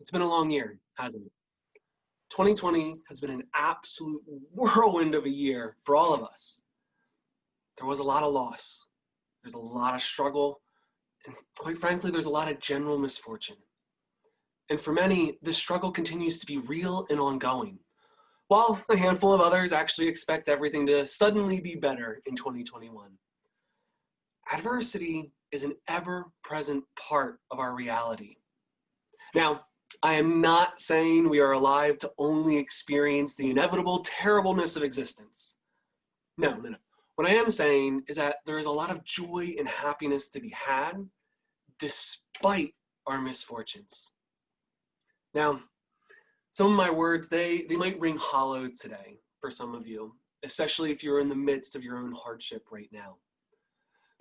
It's been a long year, hasn't it? 2020 has been an absolute whirlwind of a year for all of us. There was a lot of loss. There's a lot of struggle. And quite frankly, there's a lot of general misfortune. And for many, this struggle continues to be real and ongoing, while a handful of others actually expect everything to suddenly be better in 2021. Adversity is an ever-present part of our reality. Now, I am not saying we are alive to only experience the inevitable terribleness of existence. No. What I am saying is that there is a lot of joy and happiness to be had despite our misfortunes. Now, some of my words, they might ring hollow today for some of you, especially if you're in the midst of your own hardship right now.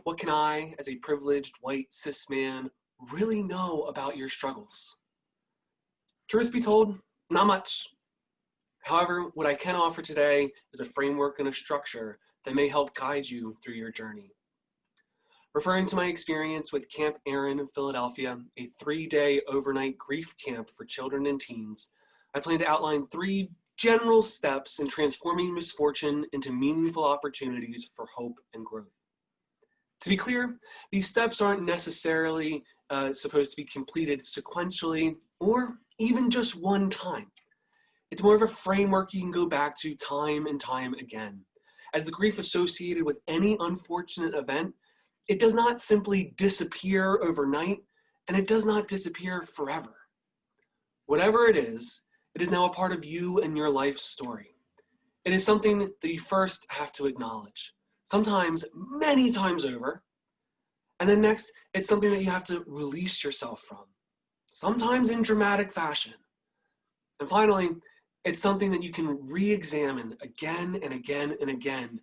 What can I, as a privileged white cis man, really know about your struggles? Truth be told, not much. However, what I can offer today is a framework and a structure that may help guide you through your journey. Referring to my experience with Camp Erin in Philadelphia, a 3-day overnight grief camp for children and teens, I plan to outline 3 general steps in transforming misfortune into meaningful opportunities for hope and growth. To be clear, these steps aren't necessarily supposed to be completed sequentially or even just one time. It's more of a framework you can go back to time and time again. As the grief associated with any unfortunate event, it does not simply disappear overnight, and it does not disappear forever. Whatever it is now a part of you and your life story. It is something that you first have to acknowledge, sometimes many times over, and then next, it's something that you have to release yourself from, sometimes in dramatic fashion. And finally, it's something that you can re-examine again and again and again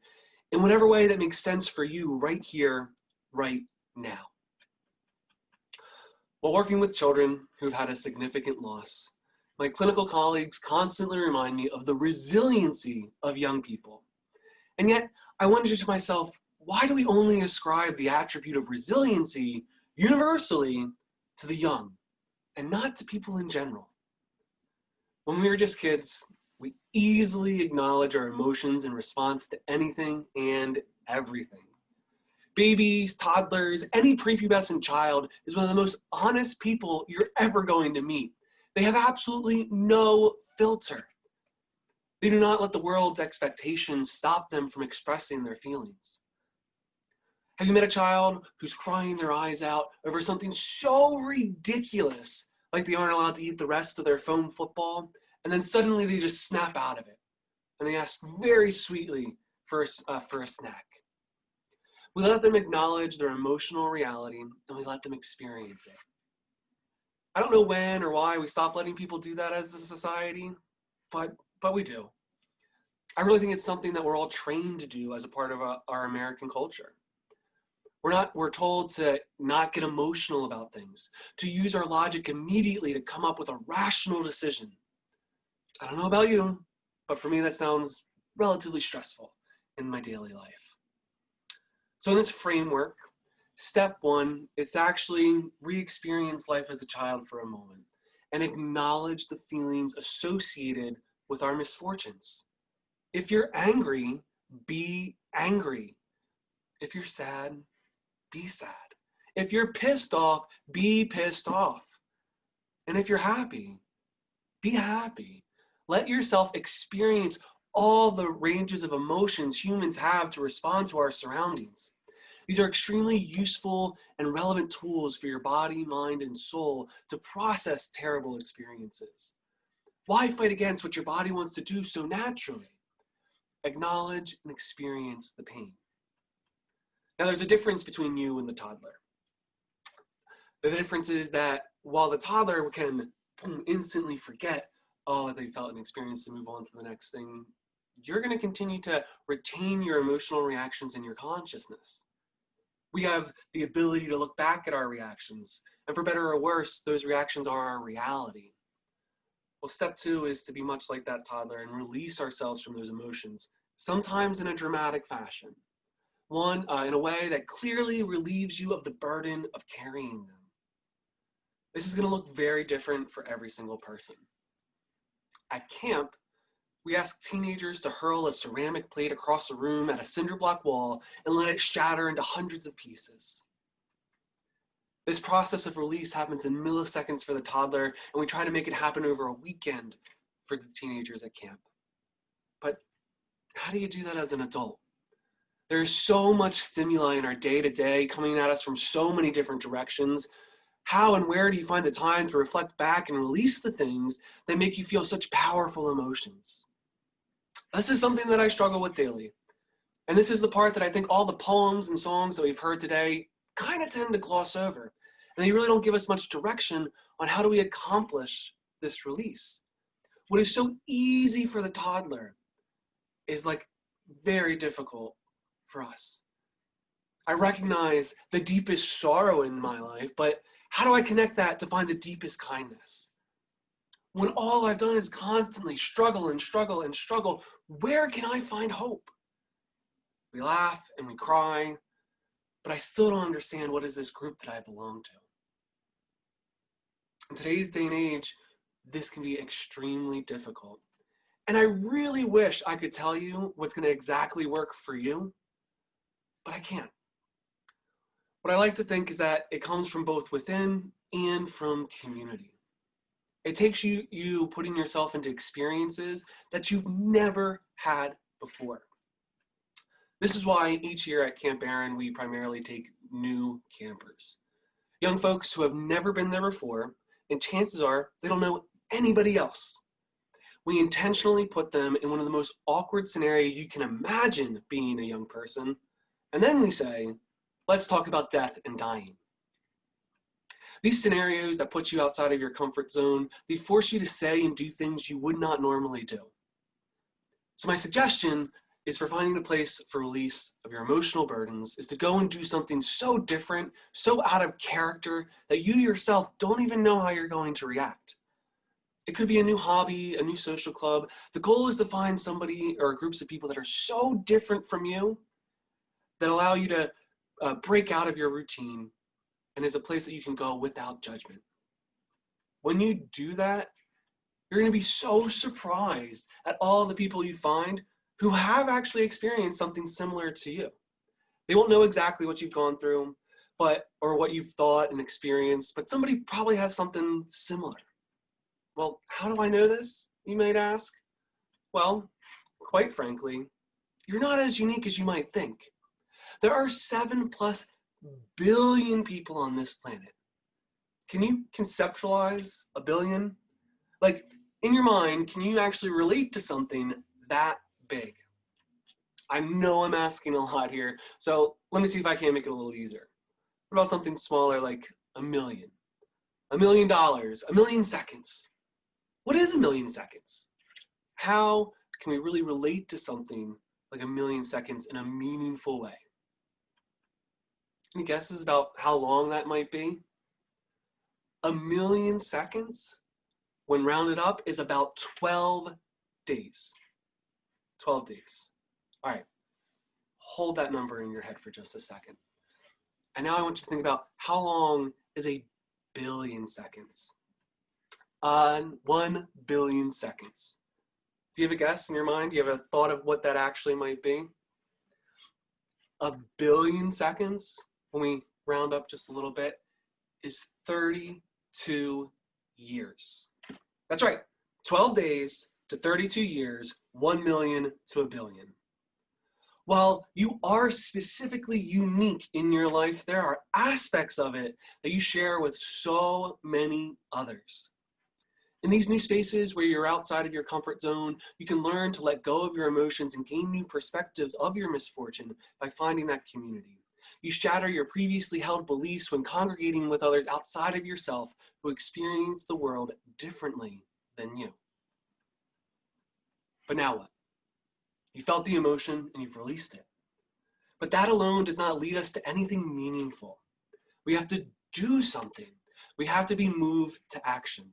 in whatever way that makes sense for you right here, right now. While working with children who've had a significant loss, my clinical colleagues constantly remind me of the resiliency of young people. And yet, I wonder to myself, why do we only ascribe the attribute of resiliency universally to the young and not to people in general? When we were just kids, we easily acknowledge our emotions in response to anything and everything. Babies, toddlers, any prepubescent child is one of the most honest people you're ever going to meet. They have absolutely no filter. They do not let the world's expectations stop them from expressing their feelings. Have you met a child who's crying their eyes out over something so ridiculous, like they aren't allowed to eat the rest of their foam football, and then suddenly they just snap out of it, and they ask very sweetly for a snack? We let them acknowledge their emotional reality, and we let them experience it. I don't know when or why we stopped letting people do that as a society, but we do. I really think it's something that we're all trained to do as a part of our American culture. We're told to not get emotional about things, to use our logic immediately to come up with a rational decision. I don't know about you, but for me that sounds relatively stressful in my daily life. So in this framework, step 1 is to actually re-experience life as a child for a moment and acknowledge the feelings associated with our misfortunes. If you're angry, be angry. If you're sad, be sad. If you're pissed off, be pissed off. And if you're happy, be happy. Let yourself experience all the ranges of emotions humans have to respond to our surroundings. These are extremely useful and relevant tools for your body, mind, and soul to process terrible experiences. Why fight against what your body wants to do so naturally? Acknowledge and experience the pain. Now, there's a difference between you and the toddler. The difference is that while the toddler can instantly forget all that they felt and experienced to move on to the next thing, you're going to continue to retain your emotional reactions in your consciousness. We have the ability to look back at our reactions, and for better or worse, those reactions are our reality. Well, step 2 is to be much like that toddler and release ourselves from those emotions, sometimes in a dramatic fashion. In a way that clearly relieves you of the burden of carrying them. This is going to look very different for every single person. At camp, we ask teenagers to hurl a ceramic plate across a room at a cinder block wall and let it shatter into hundreds of pieces. This process of release happens in milliseconds for the toddler, and we try to make it happen over a weekend for the teenagers at camp. But how do you do that as an adult? There's so much stimuli in our day-to-day coming at us from so many different directions. How and where do you find the time to reflect back and release the things that make you feel such powerful emotions? This is something that I struggle with daily. And this is the part that I think all the poems and songs that we've heard today kind of tend to gloss over. And they really don't give us much direction on how do we accomplish this release. What is so easy for the toddler is like very difficult for us. I recognize the deepest sorrow in my life, but how do I connect that to find the deepest kindness? When all I've done is constantly struggle and struggle and struggle, where can I find hope? We laugh and we cry, but I still don't understand what is this group that I belong to. In today's day and age, this can be extremely difficult. And I really wish I could tell you what's going to exactly work for you, but I can't. What I like to think is that it comes from both within and from community. It takes you putting yourself into experiences that you've never had before. This is why each year at Camp Erin, we primarily take new campers. Young folks who have never been there before, and chances are they don't know anybody else. We intentionally put them in one of the most awkward scenarios you can imagine being a young person, and then we say, let's talk about death and dying. These scenarios that put you outside of your comfort zone, they force you to say and do things you would not normally do. So my suggestion is for finding a place for release of your emotional burdens is to go and do something so different, so out of character that you yourself don't even know how you're going to react. It could be a new hobby, a new social club. The goal is to find somebody or groups of people that are so different from you that allow you to break out of your routine and is a place that you can go without judgment. When you do that, you're going to be so surprised at all the people you find who have actually experienced something similar to you. They won't know exactly what you've gone through, or what you've thought and experienced, but somebody probably has something similar. Well, how do I know this, you might ask? Well, quite frankly, you're not as unique as you might think. There are 7+ billion people on this planet. Can you conceptualize a billion? Like, in your mind, can you actually relate to something that big? I know I'm asking a lot here, so let me see if I can make it a little easier. What about something smaller like $1 million? $1 million, 1 million seconds. What is 1 million seconds? How can we really relate to something like 1 million seconds in a meaningful way? Any guesses about how long that might be? 1 million seconds, when rounded up, is about 12 days. 12 days. All right, hold that number in your head for just a second. And now I want you to think about how long is 1 billion seconds? 1 billion seconds. Do you have a guess in your mind? Do you have a thought of what that actually might be? 1 billion seconds, when we round up just a little bit, is 32 years. That's right, 12 days to 32 years, 1 million to 1 billion. While you are specifically unique in your life, there are aspects of it that you share with so many others. In these new spaces where you're outside of your comfort zone, you can learn to let go of your emotions and gain new perspectives of your misfortune by finding that community. You shatter your previously held beliefs when congregating with others outside of yourself who experience the world differently than you. But now what? You felt the emotion and you've released it. But that alone does not lead us to anything meaningful. We have to do something. We have to be moved to action.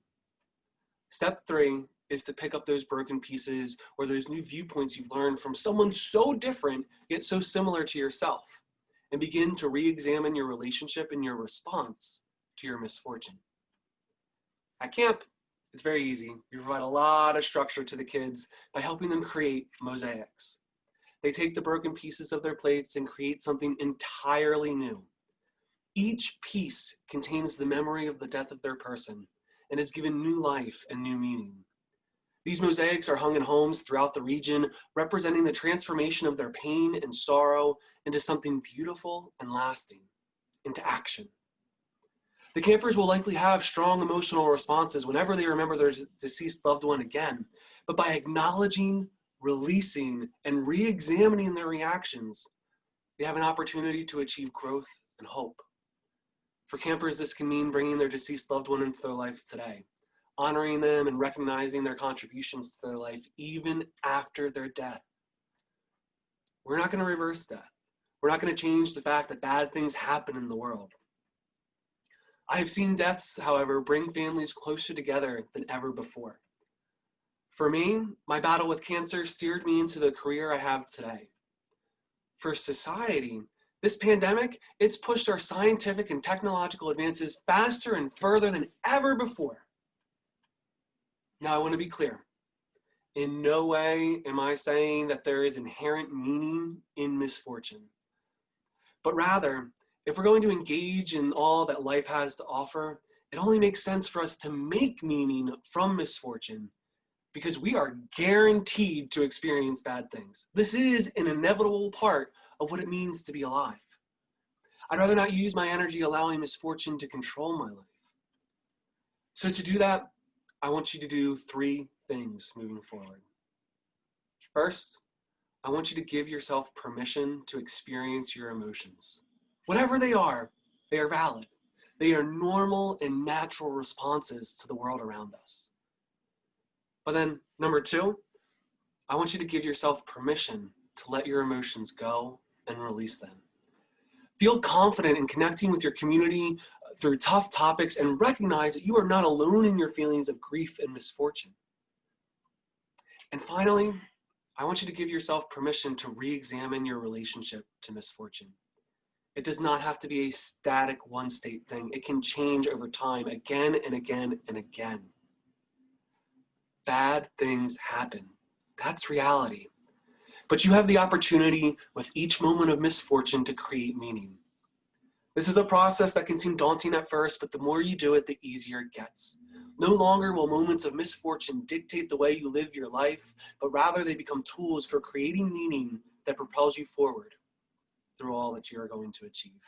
Step 3 is to pick up those broken pieces or those new viewpoints you've learned from someone so different yet so similar to yourself, and begin to re-examine your relationship and your response to your misfortune. At camp, it's very easy. We provide a lot of structure to the kids by helping them create mosaics. They take the broken pieces of their plates and create something entirely new. Each piece contains the memory of the death of their person and is given new life and new meaning. These mosaics are hung in homes throughout the region, representing the transformation of their pain and sorrow into something beautiful and lasting, into action. The campers will likely have strong emotional responses whenever they remember their deceased loved one again, but by acknowledging, releasing, and re-examining their reactions, they have an opportunity to achieve growth and hope. For campers, this can mean bringing their deceased loved one into their lives today, honoring them and recognizing their contributions to their life even after their death. We're not going to reverse death. We're not going to change the fact that bad things happen in the world. I have seen deaths, however, bring families closer together than ever before. For me, my battle with cancer steered me into the career I have today. For society, this pandemic, it's pushed our scientific and technological advances faster and further than ever before. Now, I want to be clear. In no way am I saying that there is inherent meaning in misfortune. But rather, if we're going to engage in all that life has to offer, it only makes sense for us to make meaning from misfortune because we are guaranteed to experience bad things. This is an inevitable part of what it means to be alive. I'd rather not use my energy allowing misfortune to control my life. So to do that, I want you to do 3 things moving forward. First, I want you to give yourself permission to experience your emotions. Whatever they are valid. They are normal and natural responses to the world around us. But then, number 2, I want you to give yourself permission to let your emotions go and release them. Feel confident in connecting with your community through tough topics and recognize that you are not alone in your feelings of grief and misfortune. And finally, I want you to give yourself permission to re-examine your relationship to misfortune. It does not have to be a static one-state thing. It can change over time again and again and again. Bad things happen. That's reality. But you have the opportunity with each moment of misfortune to create meaning. This is a process that can seem daunting at first, but the more you do it, the easier it gets. No longer will moments of misfortune dictate the way you live your life, but rather they become tools for creating meaning that propels you forward through all that you are going to achieve.